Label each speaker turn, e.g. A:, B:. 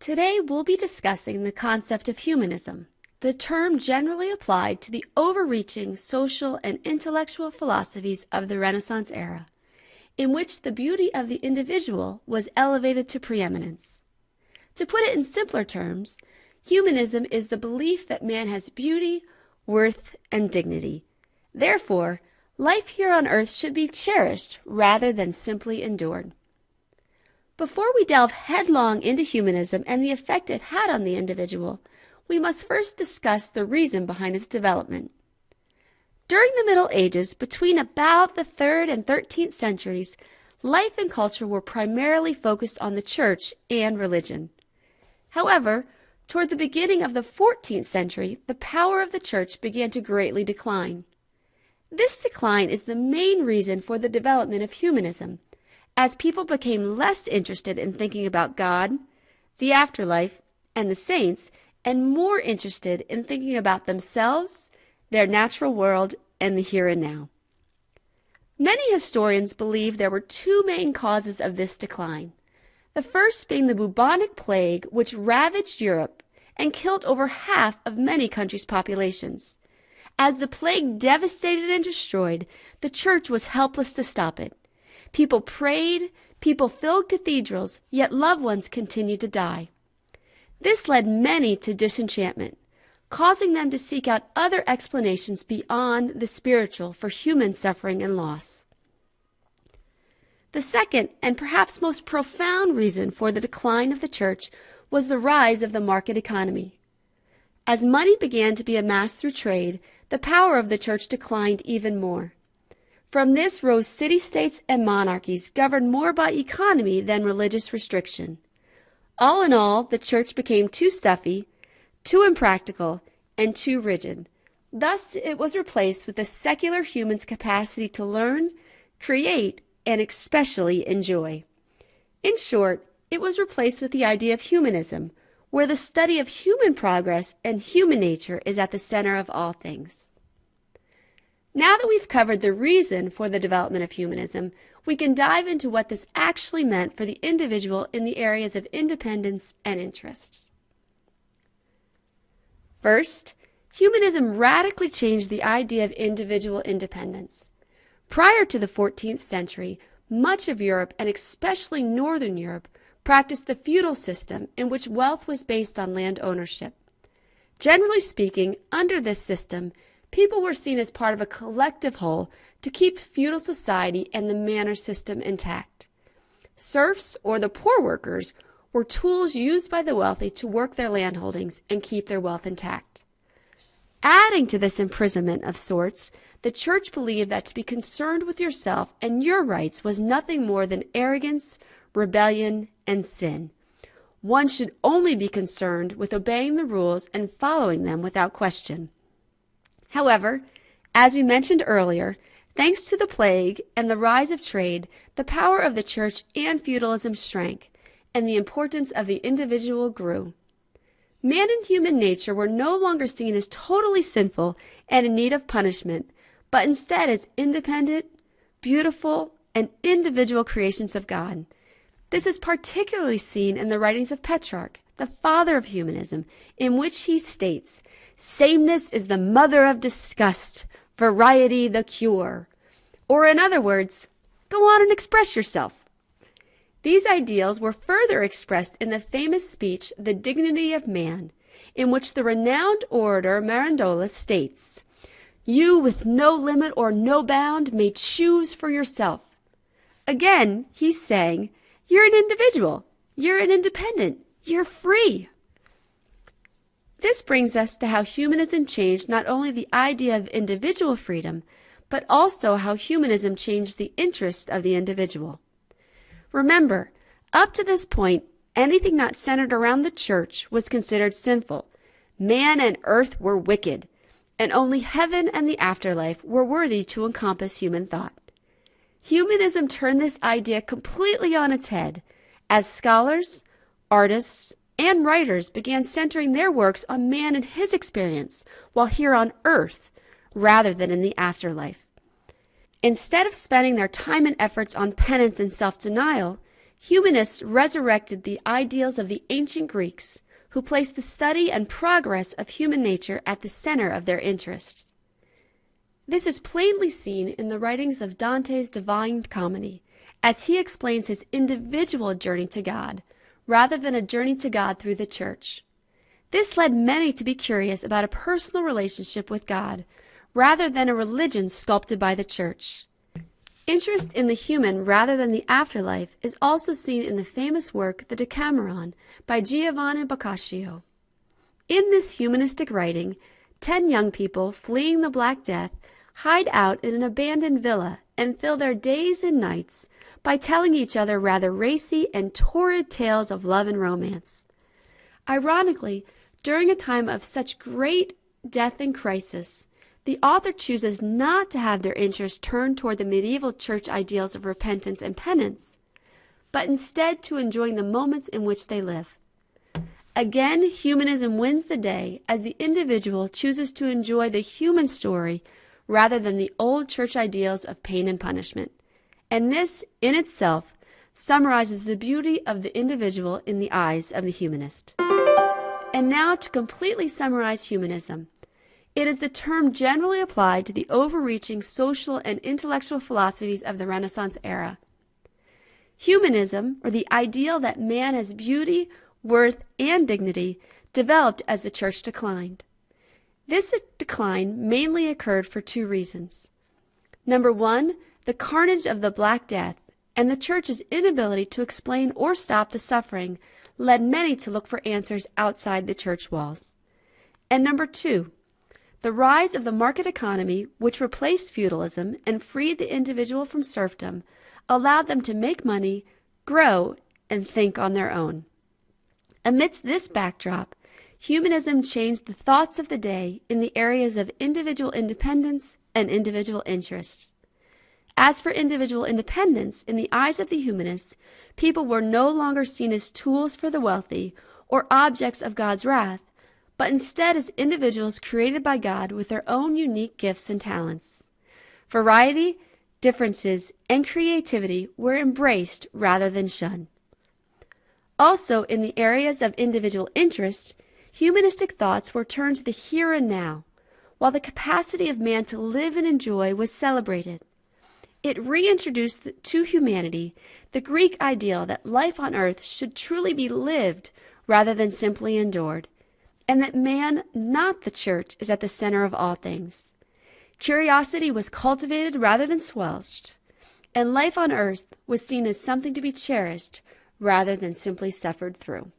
A: Today we'll be discussing the concept of humanism, the term generally applied to the overreaching social and intellectual philosophies of the Renaissance era, in which the beauty of the individual was elevated to preeminence. To put it in simpler terms, humanism is the belief that man has beauty, worth, and dignity. Therefore, life here on earth should be cherished rather than simply endured. Before we delve headlong into humanism and the effect it had on the individual, we must first discuss the reason behind its development. During the Middle Ages, between about the 3rd and 13th centuries, life and culture were primarily focused on the church and religion. However, toward the beginning of the 14th century, the power of the church began to greatly decline. This decline is the main reason for the development of humanism, as people became less interested in thinking about God, the afterlife, and the saints, and more interested in thinking about themselves, their natural world, and the here and now. Many historians believe there were two main causes of this decline, the first being the bubonic plague, which ravaged Europe and killed over half of many countries' populations. As the plague devastated and destroyed, the church was helpless to stop it. People prayed, people filled cathedrals, yet loved ones continued to die. This led many to disenchantment, causing them to seek out other explanations beyond the spiritual for human suffering and loss. The second, and perhaps most profound reason for the decline of the church was the rise of the market economy. As money began to be amassed through trade, the power of the church declined even more. From this rose city-states and monarchies governed more by economy than religious restriction. All in all, the church became too stuffy, too impractical, and too rigid. Thus, it was replaced with the secular human's capacity to learn, create, and especially enjoy. In short, it was replaced with the idea of humanism, where the study of human progress and human nature is at the center of all things. Now that we've covered the reason for the development of humanism, we can dive into what this actually meant for the individual in the areas of independence and interests. First, humanism radically changed the idea of individual independence. Prior to the 14th century, much of Europe, and especially Northern Europe, practiced the feudal system in which wealth was based on land ownership. Generally speaking, under this system, people were seen as part of a collective whole to keep feudal society and the manor system intact. Serfs, or the poor workers, were tools used by the wealthy to work their landholdings and keep their wealth intact. Adding to this imprisonment of sorts, the church believed that to be concerned with yourself and your rights was nothing more than arrogance, rebellion, and sin. One should only be concerned with obeying the rules and following them without question. However, as we mentioned earlier, thanks to the plague and the rise of trade, the power of the church and feudalism shrank, and the importance of the individual grew. Man and human nature were no longer seen as totally sinful and in need of punishment, but instead as independent, beautiful, and individual creations of God. This is particularly seen in the writings of Petrarch, the father of humanism, in which he states, "Sameness is the mother of disgust, variety the cure." Or in other words, go on and express yourself. These ideals were further expressed in the famous speech, The Dignity of Man, in which the renowned orator Marandolus states, "You with no limit or no bound may choose for yourself." Again, he's saying, you're an individual, you're an independent, you're free. This brings us to how humanism changed not only the idea of individual freedom, but also how humanism changed the interest of the individual. Remember, up to this point, anything not centered around the church was considered sinful. Man and earth were wicked, and only heaven and the afterlife were worthy to encompass human thought. Humanism turned this idea completely on its head, as scholars, artists, and writers began centering their works on man and his experience while here on earth, rather than in the afterlife. Instead of spending their time and efforts on penance and self-denial, Humanists resurrected the ideals of the ancient Greeks, who placed the study and progress of human nature at the center of their interests. This is plainly seen in the writings of Dante's Divine Comedy, as he explains his individual journey to God, rather than a journey to God through the church. This led many to be curious about a personal relationship with God, rather than a religion sculpted by the church. Interest in the human rather than the afterlife is also seen in the famous work The Decameron by Giovanni Boccaccio. In this humanistic writing, 10 young people fleeing the Black Death hide out in an abandoned villa and fill their days and nights by telling each other rather racy and torrid tales of love and romance. Ironically, during a time of such great death and crisis, the author chooses not to have their interest turned toward the medieval church ideals of repentance and penance, but instead to enjoying the moments in which they live. Again, humanism wins the day as the individual chooses to enjoy the human story rather than the old church ideals of pain and punishment. And this, in itself, summarizes the beauty of the individual in the eyes of the humanist. And now to completely summarize humanism. It is the term generally applied to the overreaching social and intellectual philosophies of the Renaissance era. Humanism, or the ideal that man has beauty, worth, and dignity, developed as the church declined. This decline mainly occurred for 2 reasons. Number 1, the carnage of the Black Death and the church's inability to explain or stop the suffering led many to look for answers outside the church walls. And number 2, the rise of the market economy, which replaced feudalism and freed the individual from serfdom, allowed them to make money, grow, and think on their own. Amidst this backdrop, humanism changed the thoughts of the day in the areas of individual independence and individual interests. As for individual independence, in the eyes of the humanists, people were no longer seen as tools for the wealthy or objects of God's wrath, but instead as individuals created by God with their own unique gifts and talents. Variety, differences, and creativity were embraced rather than shunned. Also, in the areas of individual interest, humanistic thoughts were turned to the here and now, while the capacity of man to live and enjoy was celebrated. It reintroduced to humanity the Greek ideal that life on earth should truly be lived rather than simply endured, and that man, not the church, is at the center of all things. Curiosity was cultivated rather than squelched, and life on earth was seen as something to be cherished rather than simply suffered through.